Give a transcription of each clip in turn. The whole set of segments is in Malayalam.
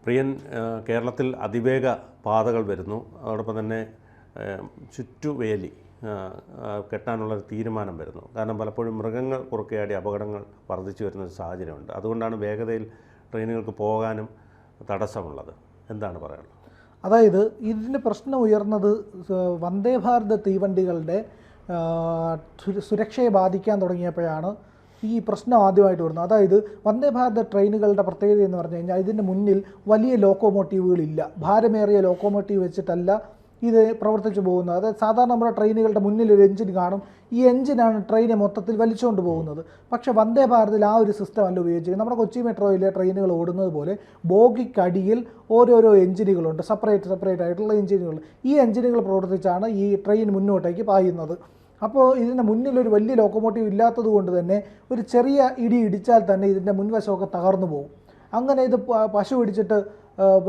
പ്രിയൻ, കേരളത്തിൽ അതിവേഗ പാതകൾ വരുന്നു. അതോടൊപ്പം തന്നെ ചുറ്റുവേലി കെട്ടാനുള്ള തീരുമാനം വരുന്നു. കാരണം പലപ്പോഴും മൃഗങ്ങൾ കുറുക്കെയാടി അപകടങ്ങൾ വർദ്ധിച്ചു വരുന്നൊരു സാഹചര്യമുണ്ട്. അതുകൊണ്ടാണ് വേഗതയിൽ ട്രെയിനുകൾക്ക് പോകാനും തടസ്സമുള്ളത്. എന്താണ് പറയാനുള്ളത്? അതായത് ഇതിന് പ്രശ്നം ഉയർന്നത് വന്ദേ ഭാരത് തീവണ്ടികളുടെ സുരക്ഷയെ ബാധിക്കാൻ തുടങ്ങിയപ്പോഴാണ് ഈ പ്രശ്നം ആദ്യമായിട്ട് വരുന്നത്. അതായത് വന്ദേ ഭാരത് ട്രെയിനുകളുടെ പ്രത്യേകത എന്ന് പറഞ്ഞു കഴിഞ്ഞാൽ ഇതിൻ്റെ മുന്നിൽ വലിയ ലോക്കോമോട്ടീവുകളില്ല. ഭാരമേറിയ ലോക്കോമോട്ടീവ് വെച്ചിട്ടല്ല ഇത് പ്രവർത്തിച്ചു പോകുന്നത്. അതായത് സാധാരണ നമ്മുടെ ട്രെയിനുകളുടെ മുന്നിൽ ഒരു എഞ്ചിൻ കാണും. ഈ എഞ്ചിനാണ് ട്രെയിനെ മൊത്തത്തിൽ വലിച്ചുകൊണ്ട് പോകുന്നത്. പക്ഷേ വന്ദേ ഭാരതിൽ ആ ഒരു സിസ്റ്റം അല്ല ഉപയോഗിച്ചിരിക്കുന്നത്. നമ്മുടെ കൊച്ചി മെട്രോയിലെ ട്രെയിനുകൾ ഓടുന്നത് പോലെ ബോഗിക്കടിയിൽ ഓരോരോ എഞ്ചിനുകളുണ്ട്, സെപ്പറേറ്റ് ആയിട്ടുള്ള എഞ്ചിനുകൾ. ഈ എഞ്ചിനുകൾ പ്രവർത്തിച്ചാണ് ഈ ട്രെയിൻ മുന്നോട്ടേക്ക് പായുന്നത്. അപ്പോൾ ഇതിൻ്റെ മുന്നിലൊരു വലിയ ലോക്കോമോട്ടീവ് ഇല്ലാത്തത് കൊണ്ട് തന്നെ ഒരു ചെറിയ ഇടി ഇടിച്ചാൽ തന്നെ ഇതിൻ്റെ മുൻവശമൊക്കെ തകർന്നു പോകും. അങ്ങനെ ഇത് പശു പിടിച്ചിട്ട്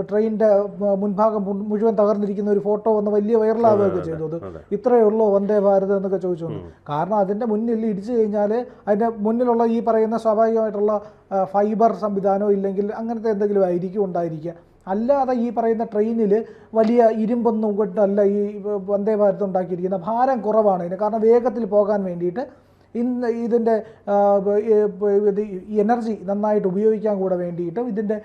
ട്രെയിനിൻ്റെ മുൻഭാഗം മുഴുവൻ തകർന്നിരിക്കുന്ന ഒരു ഫോട്ടോ വന്ന് വലിയ വൈറലാവുകയൊക്കെ ചെയ്തു. അത് ഇത്രയേ ഉള്ളൂ വന്ദേ ഭാരത് എന്നൊക്കെ ചോദിച്ചുകൊണ്ട്. കാരണം അതിൻ്റെ മുന്നിൽ ഇടിച്ചു കഴിഞ്ഞാൽ അതിൻ്റെ മുന്നിലുള്ള ഈ പറയുന്ന സ്വാഭാവികമായിട്ടുള്ള ഫൈബർ സംവിധാനമോ ഇല്ലെങ്കിൽ അങ്ങനത്തെ എന്തെങ്കിലും ആയിരിക്കും ഉണ്ടായിരിക്കുക. അല്ലാതെ ഈ പറയുന്ന ട്രെയിനിൽ വലിയ ഇരുമ്പൊന്നും കൊണ്ടല്ല ഈ വന്ദേ ഭാരത് ഉണ്ടാക്കിയിരിക്കുന്ന. ഭാരം കുറവാണ് ഇതിന്. കാരണം വേഗത്തിൽ പോകാൻ വേണ്ടിയിട്ട് ഇതിൻ്റെ എനർജി നന്നായിട്ട് ഉപയോഗിക്കാൻ കൂടെ വേണ്ടിയിട്ട് ഇതിൻ്റെ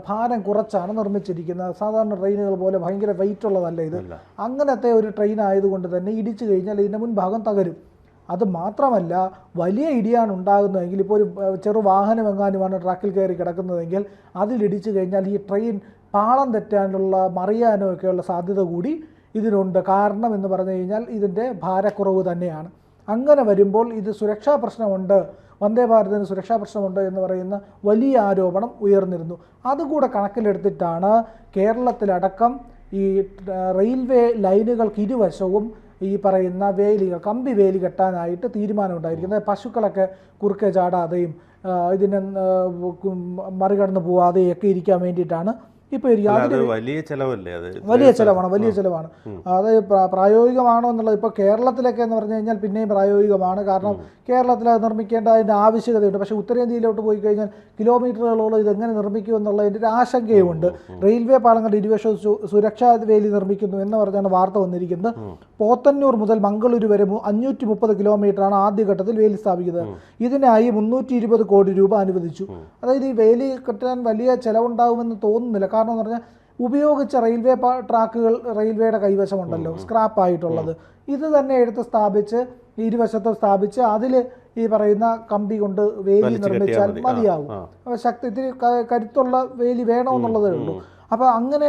ഭാരം കുറച്ചാണ് നിർമ്മിച്ചിരിക്കുന്നത്. സാധാരണ ട്രെയിനുകൾ പോലെ ഭയങ്കര വെയിറ്റ് ഉള്ളതല്ല ഇത്. അങ്ങനത്തെ ഒരു ട്രെയിൻ ആയതുകൊണ്ട് തന്നെ ഇടിച്ചു കഴിഞ്ഞാൽ ഇതിൻ്റെ മുൻഭാഗം തകരും. അത് മാത്രമല്ല, വലിയ ഇടിയാണ് ഉണ്ടാകുന്നതെങ്കിൽ, ഇപ്പോൾ ഒരു ചെറു വാഹനം എങ്ങാനുമാണ് ട്രാക്കിൽ കയറി കിടക്കുന്നതെങ്കിൽ അതിലിടിച്ചു കഴിഞ്ഞാൽ ഈ ട്രെയിൻ പാളം തെറ്റാനുള്ള മറിയാനോ ഒക്കെയുള്ള സാധ്യത കൂടി ഇതിനുണ്ട്. കാരണം എന്ന് പറഞ്ഞു കഴിഞ്ഞാൽ ഇതിൻ്റെ ഭാരക്കുറവ് തന്നെയാണ്. അങ്ങനെ വരുമ്പോൾ ഇത് സുരക്ഷാ പ്രശ്നമുണ്ട്, വന്ദേ ഭാരതിന് സുരക്ഷാ പ്രശ്നമുണ്ട് എന്ന് പറയുന്ന വലിയ ആരോപണം ഉയർന്നിരുന്നു. അതുകൂടെ കണക്കിലെടുത്തിട്ടാണ് കേരളത്തിലടക്കം ഈ റെയിൽവേ ലൈനുകൾക്ക് ഇരുവശവും ഈ പറയുന്ന വേലികൾ, കമ്പി വേലി കെട്ടാനായിട്ട് തീരുമാനമുണ്ടായിരിക്കുന്നത്. പശുക്കളൊക്കെ കുറുക്കെ ചാടാതെയും ഇതിനെ മറികടന്ന് പോവാതെയൊക്കെ ഇരിക്കാൻ വേണ്ടിയിട്ടാണ് ഇപ്പോൾ വലിയ ചിലവല്ലേ? അത് വലിയ ചിലവാണ്. അത് പ്രായോഗികമാണോ എന്നുള്ളത് ഇപ്പോൾ കേരളത്തിലൊക്കെ എന്ന് പറഞ്ഞു കഴിഞ്ഞാൽ പിന്നെയും പ്രായോഗികമാണ്. കാരണം കേരളത്തിൽ അത് നിർമ്മിക്കേണ്ട അതിൻ്റെ ആവശ്യകതയുണ്ട്. പക്ഷേ ഉത്തരേന്ത്യയിലോട്ട് പോയി കഴിഞ്ഞാൽ കിലോമീറ്ററുകളോളം ഇതെങ്ങനെ നിർമ്മിക്കും എന്നുള്ളതിൻ്റെ ഒരു ആശങ്കയുമുണ്ട്. റെയിൽവേ പാളങ്ങളുടെ ഇരുവശവും സുരക്ഷാ വേലി നിർമ്മിക്കുന്നു എന്ന് പറഞ്ഞാണ് വാർത്ത വന്നിരിക്കുന്നത്. പോത്തന്നൂർ മുതൽ മംഗളൂരു വരെ 530 കിലോമീറ്ററാണ് ആദ്യഘട്ടത്തിൽ വേലി സ്ഥാപിക്കുന്നത്. ഇതിനായി 320 കോടി രൂപ അനുവദിച്ചു. അതായത് ഈ വേലി കെട്ടാൻ വലിയ ചിലവുണ്ടാകുമെന്ന് തോന്നുന്നില്ല. കാരണം എന്ന് പറഞ്ഞാൽ ഉപയോഗിച്ച റെയിൽവേ ട്രാക്കുകൾ റെയിൽവേയുടെ കൈവശമുണ്ടല്ലോ, സ്ക്രാപ്പായിട്ടുള്ളത്. ഇത് തന്നെ എടുത്ത് സ്ഥാപിച്ച് ഇരുവശത്തും സ്ഥാപിച്ച് അതിൽ ഈ പറയുന്ന കമ്പി കൊണ്ട് വേലി നിർമ്മിച്ചാൽ മതിയാവും. ഇത്തിരി കരുത്തുള്ള വേലി വേണമെന്നുള്ളതേ ഉള്ളൂ. അപ്പോൾ അങ്ങനെ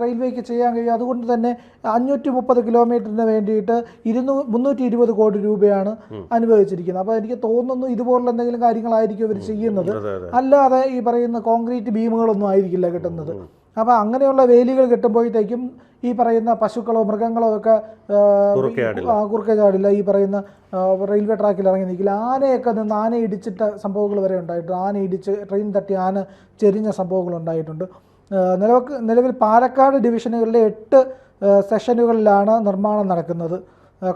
റെയിൽവേക്ക് ചെയ്യാൻ കഴിയും. അതുകൊണ്ട് തന്നെ 530 കിലോമീറ്ററിന് വേണ്ടിയിട്ട് 320 കോടി രൂപയാണ് അനുവദിച്ചിരിക്കുന്നത്. അപ്പോൾ എനിക്ക് തോന്നുന്നു ഇതുപോലുള്ള എന്തെങ്കിലും കാര്യങ്ങളായിരിക്കും ഇവർ ചെയ്യുന്നത്. അല്ലാതെ ഈ പറയുന്ന കോൺക്രീറ്റ് ബീമുകളൊന്നും ആയിരിക്കില്ല കിട്ടുന്നത്. അപ്പോൾ അങ്ങനെയുള്ള വേലികൾ കിട്ടുമ്പോഴത്തേക്കും ഈ പറയുന്ന പശുക്കളോ മൃഗങ്ങളോ ഒക്കെ കുറുക്കെ ചാടില്ല. ഈ പറയുന്ന റെയിൽവേ ട്രാക്കിൽ ഇറങ്ങി നിൽക്കില്ല. ആനയൊക്കെ നിന്ന് ആന ഇടിച്ചിട്ട സംഭവങ്ങൾ വരെ ഉണ്ടായിട്ടുണ്ട്. ആന ഇടിച്ച് ട്രെയിൻ തട്ടി ആന ചെരിഞ്ഞ സംഭവങ്ങൾ ഉണ്ടായിട്ടുണ്ട്. നിലവിൽ പാലക്കാട് ഡിവിഷനുകളിലെ 8 സെഷനുകളിലാണ് നിർമ്മാണം നടക്കുന്നത്.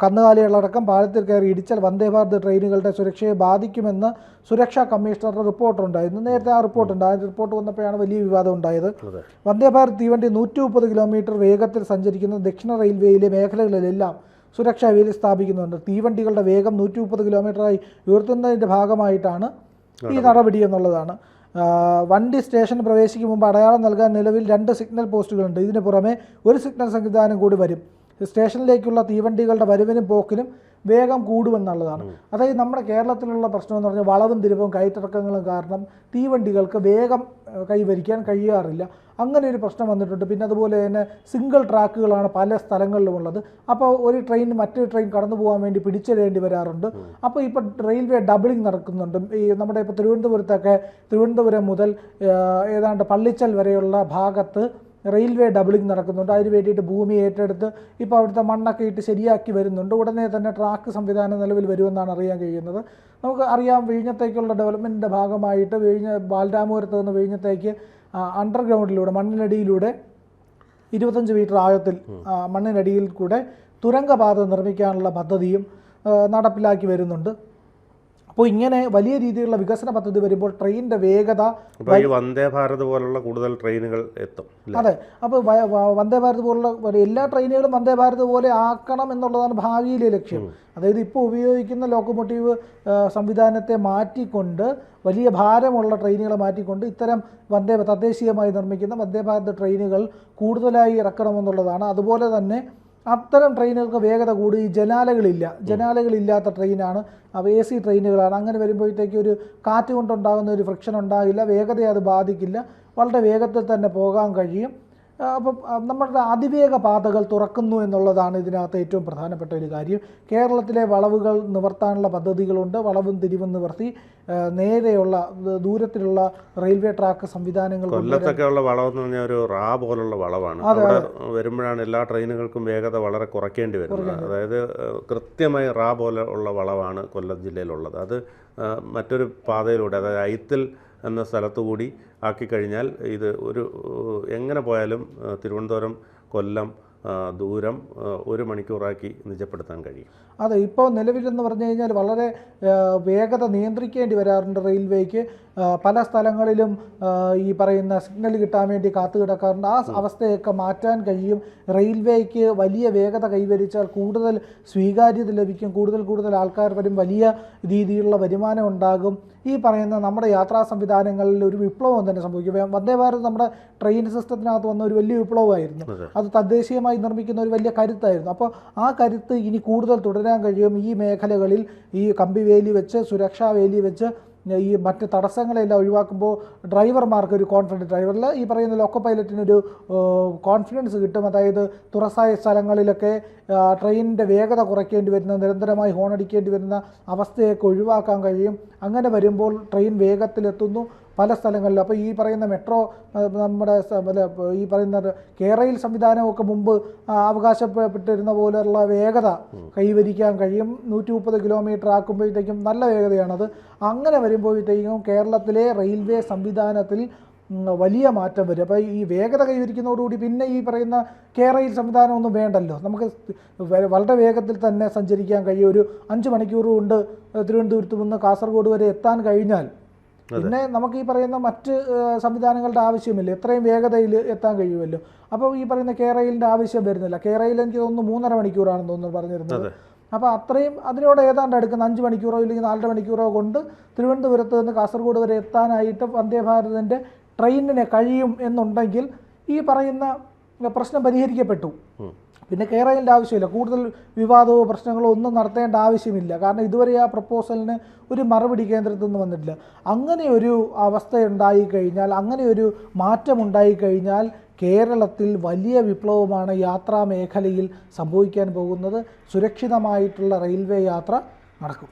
കന്നുകാലികളടക്കം പാലത്തിൽ കയറി ഇടിച്ചാൽ വന്ദേ ഭാരത് ട്രെയിനുകളുടെ സുരക്ഷയെ ബാധിക്കുമെന്ന് സുരക്ഷാ കമ്മീഷണറുടെ റിപ്പോർട്ടുണ്ടായിരുന്നു. നേരത്തെ ആ റിപ്പോർട്ടുണ്ട്. ആ റിപ്പോർട്ട് വന്നപ്പോഴാണ് വലിയ വിവാദം ഉണ്ടായത്. വന്ദേ ഭാരത് തീവണ്ടി 130 കിലോമീറ്റർ വേഗത്തിൽ സഞ്ചരിക്കുന്ന ദക്ഷിണ റെയിൽവേയിലെ മേഖലകളിലെല്ലാം സുരക്ഷാ വേലി സ്ഥാപിക്കുന്നുണ്ട്. തീവണ്ടികളുടെ വേഗം 130 കിലോമീറ്ററായി ഉയർത്തുന്നതിൻ്റെ ഭാഗമായിട്ടാണ് ഈ നടപടി എന്നുള്ളതാണ്. വണ്ടി സ്റ്റേഷന് പ്രവേശിക്കും മുമ്പ് അടയാളം നൽകാൻ നിലവിൽ 2 സിഗ്നൽ പോസ്റ്റുകളുണ്ട്. ഇതിന് പുറമെ ഒരു സിഗ്നൽ സംവിധാനം കൂടി വരും. സ്റ്റേഷനിലേക്കുള്ള തീവണ്ടികളുടെ വരവിനും പോക്കിനും വേഗം കൂടുമെന്നുള്ളതാണ്. അതായത് നമ്മുടെ കേരളത്തിലുള്ള പ്രശ്നം എന്ന് പറഞ്ഞാൽ വളവും തിരിവും കയറ്റിറക്കങ്ങളും കാരണം തീവണ്ടികൾക്ക് വേഗം കൈവരിക്കാൻ കഴിയാറില്ല. അങ്ങനെ ഒരു പ്രശ്നം വന്നിട്ടുണ്ട്. പിന്നെ അതുപോലെ തന്നെ സിംഗിൾ ട്രാക്കുകളാണ് പല സ്ഥലങ്ങളിലുമുള്ളത്. അപ്പോൾ ഒരു ട്രെയിൻ മറ്റൊരു ട്രെയിൻ കടന്നു പോകാൻ വേണ്ടി പിടിച്ചിടേണ്ടി വരാറുണ്ട്. അപ്പോൾ ഇപ്പോൾ റെയിൽവേ ഡബിളിംഗ് നടക്കുന്നുണ്ട്. ഈ നമ്മുടെ ഇപ്പോൾ തിരുവനന്തപുരം മുതൽ ഏതാണ്ട് പള്ളിച്ചൽ വരെയുള്ള ഭാഗത്ത് റെയിൽവേ ഡബിളിംഗ് നടക്കുന്നുണ്ട്. അതിന് വേണ്ടിയിട്ട് ഭൂമി ഏറ്റെടുത്ത് ഇപ്പോൾ അവിടുത്തെ മണ്ണൊക്കെ ഇട്ട് ശരിയാക്കി വരുന്നുണ്ട്. ഉടനെ തന്നെ ട്രാക്ക് സംവിധാനം നിലവിൽ വരുമെന്നാണ് അറിയാൻ കഴിയുന്നത്. നമുക്ക് അറിയാം, വിഴിഞ്ഞത്തേക്കുള്ള ഡെവലപ്മെൻറ്റിൻ്റെ ഭാഗമായിട്ട് ബാലരാമപുരത്ത് നിന്ന് വിഴിഞ്ഞത്തേക്ക് അണ്ടർഗ്രൗണ്ടിലൂടെ മണ്ണിനടിയിലൂടെ 25 മീറ്റർ ആഴത്തിൽ മണ്ണിനടിയിൽ കൂടെ തുരങ്കപാത നിർമ്മിക്കാനുള്ള പദ്ധതിയും നടപ്പിലാക്കി വരുന്നുണ്ട്. അപ്പോൾ ഇങ്ങനെ വലിയ രീതിയിലുള്ള വികസന പദ്ധതി വരുമ്പോൾ ട്രെയിനിൻ്റെ വേഗത, അപ്പോൾ ഈ വന്ദേ ഭാരത് പോലുള്ള കൂടുതൽ ട്രെയിനുകൾ എത്തും. അതെ, അപ്പോൾ വന്ദേ ഭാരത് പോലുള്ള എല്ലാ ട്രെയിനുകളും വന്ദേ ഭാരത് പോലെ ആക്കണം എന്നുള്ളതാണ് ഭാവിയിലെ ലക്ഷ്യം. അതായത് ഇപ്പോൾ ഉപയോഗിക്കുന്ന ലോക്കോമോട്ടീവ് സംവിധാനത്തെ മാറ്റിക്കൊണ്ട്, വലിയ ഭാരമുള്ള ട്രെയിനുകളെ മാറ്റിക്കൊണ്ട് ഇത്തരം തദ്ദേശീയമായി നിർമ്മിക്കുന്ന വന്ദേ ഭാരത് ട്രെയിനുകൾ കൂടുതലായി ഇറക്കണമെന്നുള്ളതാണ്. അതുപോലെ തന്നെ അത്തരം ട്രെയിനുകൾക്ക് വേഗത കൂടി, ഈ ജനാലകളില്ലാത്ത ട്രെയിനാണ്, AC ട്രെയിനുകളാണ്. അങ്ങനെ വരുമ്പോഴത്തേക്ക് ഒരു കാറ്റ് കൊണ്ടുണ്ടാകുന്ന ഒരു ഫ്രിക്ഷൻ ഉണ്ടാകില്ല, വേഗതയെ അത് ബാധിക്കില്ല, വളരെ വേഗത്തിൽ തന്നെ പോകാൻ കഴിയും. അപ്പം നമ്മുടെ അതിവേഗ പാതകൾ തുറക്കുന്നു എന്നുള്ളതാണ് ഇതിനകത്ത് ഏറ്റവും പ്രധാനപ്പെട്ട ഒരു കാര്യം. കേരളത്തിലെ വളവുകൾ നിവർത്താനുള്ള പദ്ധതികളുണ്ട്. വളവും തിരിവും നിവർത്തി നേരെയുള്ള ദൂരത്തിലുള്ള റെയിൽവേ ട്രാക്ക് സംവിധാനങ്ങൾ. കൊല്ലത്തൊക്കെ ഉള്ള വളവെന്ന് പറഞ്ഞാൽ ഒരു റാ പോലുള്ള വളവാണ്. അവിടെ വരുമ്പോഴാണ് എല്ലാ ട്രെയിനുകൾക്കും വേഗത വളരെ കുറയ്ക്കേണ്ടി വരുന്നത്. അതായത് കൃത്യമായി റാ പോലെ ഉള്ള വളവാണ് കൊല്ലം ജില്ലയിലുള്ളത്. അത് മറ്റൊരു പാതയിലൂടെ, അതായത് ഐത്തിൽ എന്ന സ്ഥലത്തുകൂടി ആക്കിക്കഴിഞ്ഞാൽ ഇത് എങ്ങനെ പോയാലും തിരുവനന്തപുരം കൊല്ലം ദൂരം 1 മണിക്കൂറാക്കി നിജപ്പെടുത്താൻ കഴിയും. അതെ, ഇപ്പോൾ നിലവിലെന്ന് പറഞ്ഞു കഴിഞ്ഞാൽ വളരെ വേഗത നിയന്ത്രിക്കേണ്ടി വരാറുണ്ട് റെയിൽവേക്ക്. പല സ്ഥലങ്ങളിലും ഈ പറയുന്ന സിഗ്നൽ കിട്ടാൻ വേണ്ടി കാത്തു കിടക്കാറുണ്ട്. ആ അവസ്ഥയൊക്കെ മാറ്റാൻ കഴിയും. റെയിൽവേക്ക് വലിയ വേഗത കൈവരിച്ചാൽ കൂടുതൽ സ്വീകാര്യത ലഭിക്കും, കൂടുതൽ ആൾക്കാർ വരും, വലിയ രീതിയിലുള്ള വരുമാനം ഉണ്ടാകും. ഈ പറയുന്ന നമ്മുടെ യാത്രാ സംവിധാനങ്ങളിൽ ഒരു വിപ്ലവം തന്നെ സംഭവിക്കും. വന്ദേ ഭാരത് നമ്മുടെ ട്രെയിൻ സിസ്റ്റത്തിനകത്ത് വന്ന ഒരു വലിയ വിപ്ലവമായിരുന്നു. അത് തദ്ദേശീയമായി നിർമ്മിക്കുന്ന ഒരു വലിയ കരുത്തായിരുന്നു. അപ്പോൾ ആ കരുത്ത് ഇനി കൂടുതൽ തുടരാൻ കഴിയും. ഈ മേഖലകളിൽ ഈ കമ്പിവേലി വെച്ച്, സുരക്ഷാ വേലി വെച്ച് ഈ മറ്റ് തടസ്സങ്ങളെല്ലാം ഒഴിവാക്കുമ്പോൾ ഡ്രൈവർമാർക്ക് ഒരു കോൺഫിഡൻസ്, ഡ്രൈവറിൽ ഈ പറയുന്ന ലോക്കോ പൈലറ്റിനൊരു കോൺഫിഡൻസ് കിട്ടും. അതായത് തുറസായ സ്ഥലങ്ങളിലൊക്കെ ട്രെയിനിൻ്റെ വേഗത കുറയ്ക്കേണ്ടി വരുന്ന, നിരന്തരമായി ഹോണടിക്കേണ്ടി വരുന്ന അവസ്ഥയൊക്കെ ഒഴിവാക്കാൻ കഴിയും. അങ്ങനെ വരുമ്പോൾ ട്രെയിൻ വേഗത്തിലെത്തുന്നു പല സ്ഥലങ്ങളിലും. അപ്പോൾ ഈ പറയുന്ന മെട്രോ, നമ്മുടെ ഈ പറയുന്ന കേരയിൽ സംവിധാനമൊക്കെ മുമ്പ് അവകാശപ്പെട്ടിരുന്ന പോലെയുള്ള വേഗത കൈവരിക്കാൻ കഴിയും. 130 കിലോമീറ്റർ ആക്കുമ്പോഴത്തേക്കും നല്ല വേഗതയാണത്. അങ്ങനെ വരുമ്പോഴത്തേക്കും കേരളത്തിലെ റെയിൽവേ സംവിധാനത്തിൽ വലിയ മാറ്റം വരും. അപ്പോൾ ഈ വേഗത കൈവരിക്കുന്നതോടുകൂടി പിന്നെ ഈ പറയുന്ന കേരയിൽ സംവിധാനമൊന്നും വേണ്ടല്ലോ. നമുക്ക് വളരെ വേഗത്തിൽ തന്നെ സഞ്ചരിക്കാൻ കഴിയും. ഒരു 5 മണിക്കൂർ കൊണ്ട് തിരുവനന്തപുരത്ത് നിന്ന് കാസർഗോഡ് വരെ എത്താൻ കഴിഞ്ഞാൽ പിന്നെ നമുക്ക് ഈ പറയുന്ന മറ്റ് സംവിധാനങ്ങളുടെ ആവശ്യമില്ല, എത്രയും വേഗതയിൽ എത്താൻ കഴിയുമല്ലോ. അപ്പോൾ ഈ പറയുന്ന കേരളിൻ്റെ ആവശ്യം വരുന്നില്ല. കേരയിൽ എനിക്ക് തോന്നുന്നു 3.5 മണിക്കൂറാണെന്ന് തോന്നുന്നു പറഞ്ഞിരുന്നത്. അപ്പോൾ അത്രയും അതിനോട് ഏതാണ്ട് എടുക്കുന്ന 5 മണിക്കൂറോ ഇല്ലെങ്കിൽ 4.5 മണിക്കൂറോ കൊണ്ട് തിരുവനന്തപുരത്ത് നിന്ന് കാസർഗോഡ് വരെ എത്താനായിട്ട് വന്ദേ ഭാരതിൻ്റെ ട്രെയിനിന് കഴിയും എന്നുണ്ടെങ്കിൽ ഈ പറയുന്ന പ്രശ്നം പരിഹരിക്കപ്പെട്ടു. പിന്നെ കേരളിൻ്റെ ആവശ്യമില്ല, കൂടുതൽ വിവാദമോ പ്രശ്നങ്ങളോ ഒന്നും നടത്തേണ്ട ആവശ്യമില്ല. കാരണം ഇതുവരെ ആ പ്രപ്പോസലിന് ഒരു മറുപടി കേന്ദ്രത്തിൽ നിന്ന് വന്നിട്ടില്ല. അങ്ങനെ ഒരു അവസ്ഥ ഉണ്ടായിക്കഴിഞ്ഞാൽ, അങ്ങനെ ഒരു മാറ്റം ഉണ്ടായിക്കഴിഞ്ഞാൽ കേരളത്തിൽ വലിയ വിപ്ലവമാണ് യാത്രാ മേഖലയിൽ സംഭവിക്കാൻ പോകുന്നത്. സുരക്ഷിതമായിട്ടുള്ള റെയിൽവേ യാത്ര നടക്കും.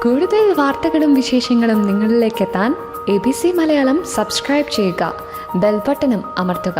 കൂടുതൽ വാർത്തകളും വിശേഷങ്ങളും നിങ്ങളിലേക്ക് എത്താൻ ABC മലയാളം സബ്സ്ക്രൈബ് ചെയ്യുക, ബെൽ ബട്ടണും അമർത്തുക.